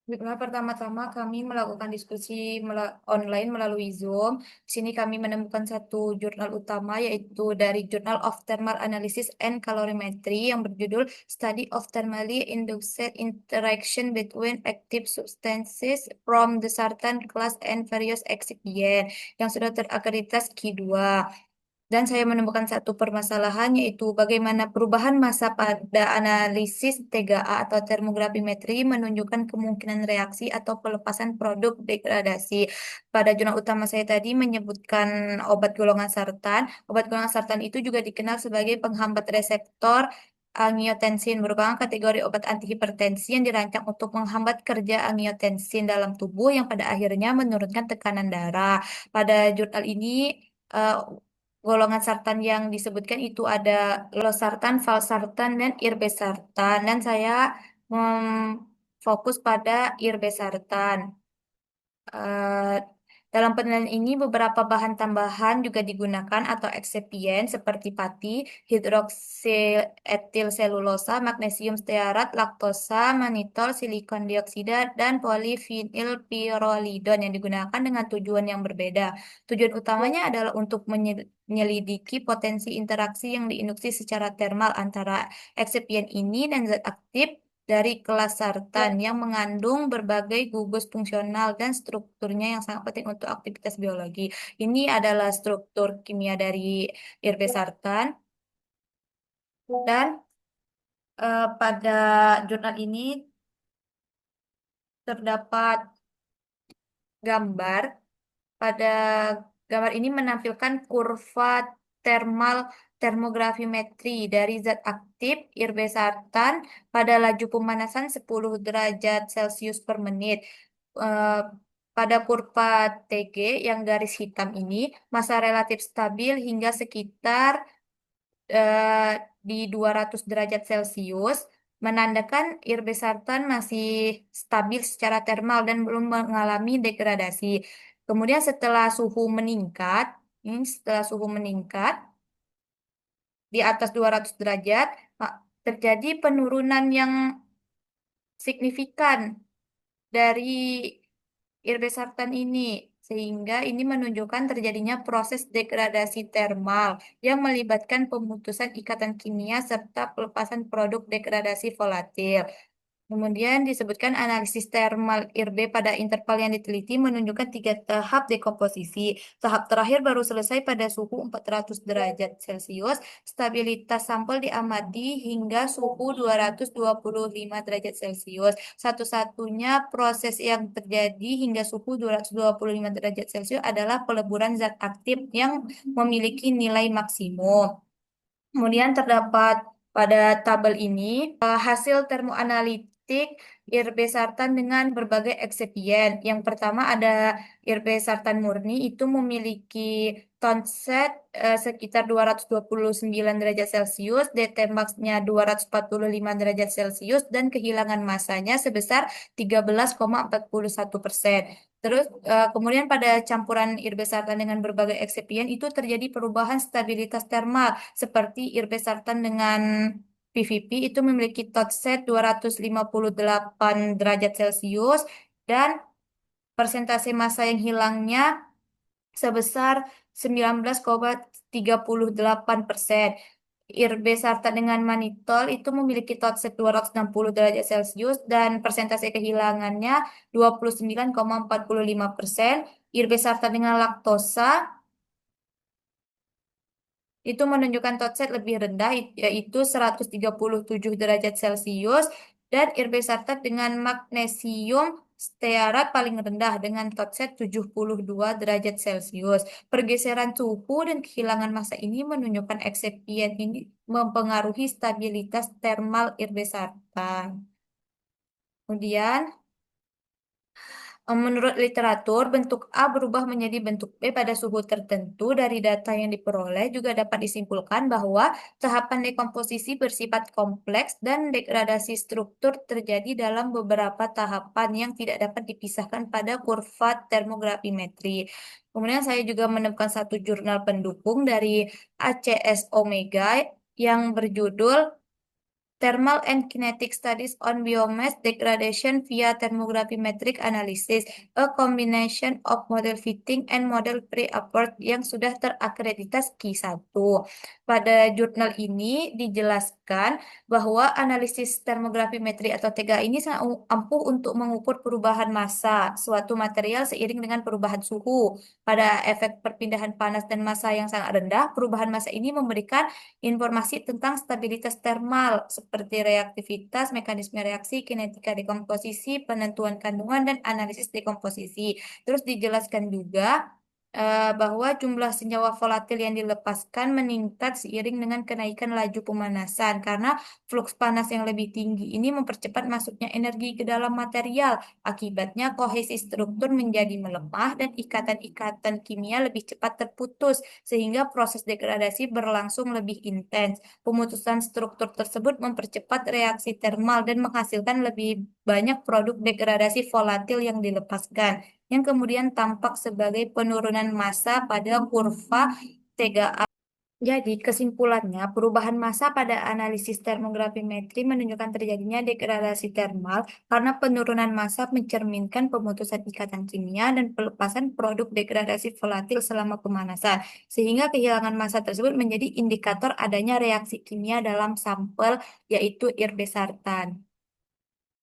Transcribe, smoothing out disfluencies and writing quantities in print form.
Pertama-tama kami melakukan diskusi online melalui Zoom. Di sini kami menemukan satu jurnal utama yaitu dari Journal of Thermal Analysis and Calorimetry yang berjudul Study of Thermally Induced Interaction Between Active Substances from the Certain Class and Various Excipients yang sudah terakreditasi Q2. Dan saya menemukan satu permasalahan yaitu bagaimana perubahan massa pada analisis TGA atau termografimetri menunjukkan kemungkinan reaksi atau pelepasan produk degradasi. Pada jurnal utama saya tadi menyebutkan obat golongan sartan. Obat golongan sartan itu juga dikenal sebagai penghambat reseptor angiotensin, merupakan kategori obat antihipertensi yang dirancang untuk menghambat kerja angiotensin dalam tubuh yang pada akhirnya menurunkan tekanan darah. Pada jurnal ini eh, golongan sartan yang disebutkan itu ada losartan, valsartan, dan irbesartan. Dan saya fokus pada irbesartan. Eh, Dalam penelitian ini beberapa bahan tambahan juga digunakan atau eksipien seperti pati, hidroksil selulosa, magnesium stearat, laktosa, manitol, silikon dioksida, dan polivinilpirolidon yang digunakan dengan tujuan yang berbeda. Tujuan utamanya adalah untuk menyelidiki potensi interaksi yang diinduksi secara termal antara eksipien ini dan zat aktif dari kelas sartan yang mengandung berbagai gugus fungsional dan strukturnya yang sangat penting untuk aktivitas biologi. Ini adalah struktur kimia dari irbesartan dan pada jurnal ini terdapat gambar. Pada gambar ini menampilkan kurva thermal termografimetri dari zat aktif irbesartan pada laju pemanasan 10 derajat Celcius per menit. Eh, Pada kurva TG yang garis hitam ini, massa relatif stabil hingga sekitar eh, di 200 derajat Celcius, menandakan irbesartan masih stabil secara termal dan belum mengalami degradasi. Kemudian setelah suhu meningkat di atas 200 derajat, terjadi penurunan yang signifikan dari irbesartan ini, sehingga ini menunjukkan terjadinya proses degradasi termal yang melibatkan pemutusan ikatan kimia serta pelepasan produk degradasi volatil. Kemudian disebutkan analisis thermal IRB pada interval yang diteliti menunjukkan 3 tahap dekomposisi. Tahap terakhir baru selesai pada suhu 400 derajat Celcius. Stabilitas sampel diamati hingga suhu 225 derajat Celcius. Satu-satunya proses yang terjadi hingga suhu 225 derajat Celcius adalah peleburan zat aktif yang memiliki nilai maksimum. Kemudian terdapat pada tabel ini hasil termoanalitik irbesartan dengan berbagai eksipien. Yang pertama ada irbesartan murni itu memiliki Tonsed sekitar 229 derajat Celcius, DT max-nya 245 derajat Celcius, dan kehilangan massanya sebesar 13,41%. Terus kemudian pada campuran irbesartan dengan berbagai eksipien itu terjadi perubahan stabilitas termal seperti irbesartan dengan PVP itu memiliki Totset 258 derajat Celcius dan persentase massa yang hilangnya sebesar 19,38%. Irbesartan dengan manitol itu memiliki Totset 260 derajat Celcius dan persentase kehilangannya 29,45%. Irbesartan dengan laktosa itu menunjukkan Totset lebih rendah yaitu 137 derajat Celcius dan irbesartan dengan magnesium stearat paling rendah dengan Totset 72 derajat Celcius. Pergeseran suhu dan kehilangan massa ini menunjukkan eksipien ini mempengaruhi stabilitas termal irbesartan. Kemudian menurut literatur, bentuk A berubah menjadi bentuk B pada suhu tertentu. Dari data yang diperoleh juga dapat disimpulkan bahwa tahapan dekomposisi bersifat kompleks dan degradasi struktur terjadi dalam beberapa tahapan yang tidak dapat dipisahkan pada kurva termografimetri. Kemudian saya juga menemukan satu jurnal pendukung dari ACS Omega yang berjudul Thermal and Kinetic Studies on Biomass Degradation via Thermography Metric Analysis, a combination of model fitting and model pre-approved yang sudah terakreditasi Q1. Pada jurnal ini dijelaskan bahwa analisis termografi metri atau TGA ini sangat ampuh untuk mengukur perubahan massa suatu material seiring dengan perubahan suhu. Pada efek perpindahan panas dan massa yang sangat rendah, perubahan massa ini memberikan informasi tentang stabilitas termal seperti reaktivitas, mekanisme reaksi, kinetika dekomposisi, penentuan kandungan, dan analisis dekomposisi. Terus dijelaskan juga bahwa jumlah senyawa volatil yang dilepaskan meningkat seiring dengan kenaikan laju pemanasan karena fluks panas yang lebih tinggi ini mempercepat masuknya energi ke dalam material. Akibatnya kohesi struktur menjadi melemah dan ikatan-ikatan kimia lebih cepat terputus sehingga proses degradasi berlangsung lebih intens. Pemutusan struktur tersebut mempercepat reaksi termal dan menghasilkan lebih banyak produk degradasi volatil yang dilepaskan, yang kemudian tampak sebagai penurunan massa pada kurva TGA. Jadi, kesimpulannya, perubahan massa pada analisis termografimetri menunjukkan terjadinya degradasi termal karena penurunan massa mencerminkan pemutusan ikatan kimia dan pelepasan produk degradasi volatil selama pemanasan, sehingga kehilangan massa tersebut menjadi indikator adanya reaksi kimia dalam sampel, yaitu irbesartan.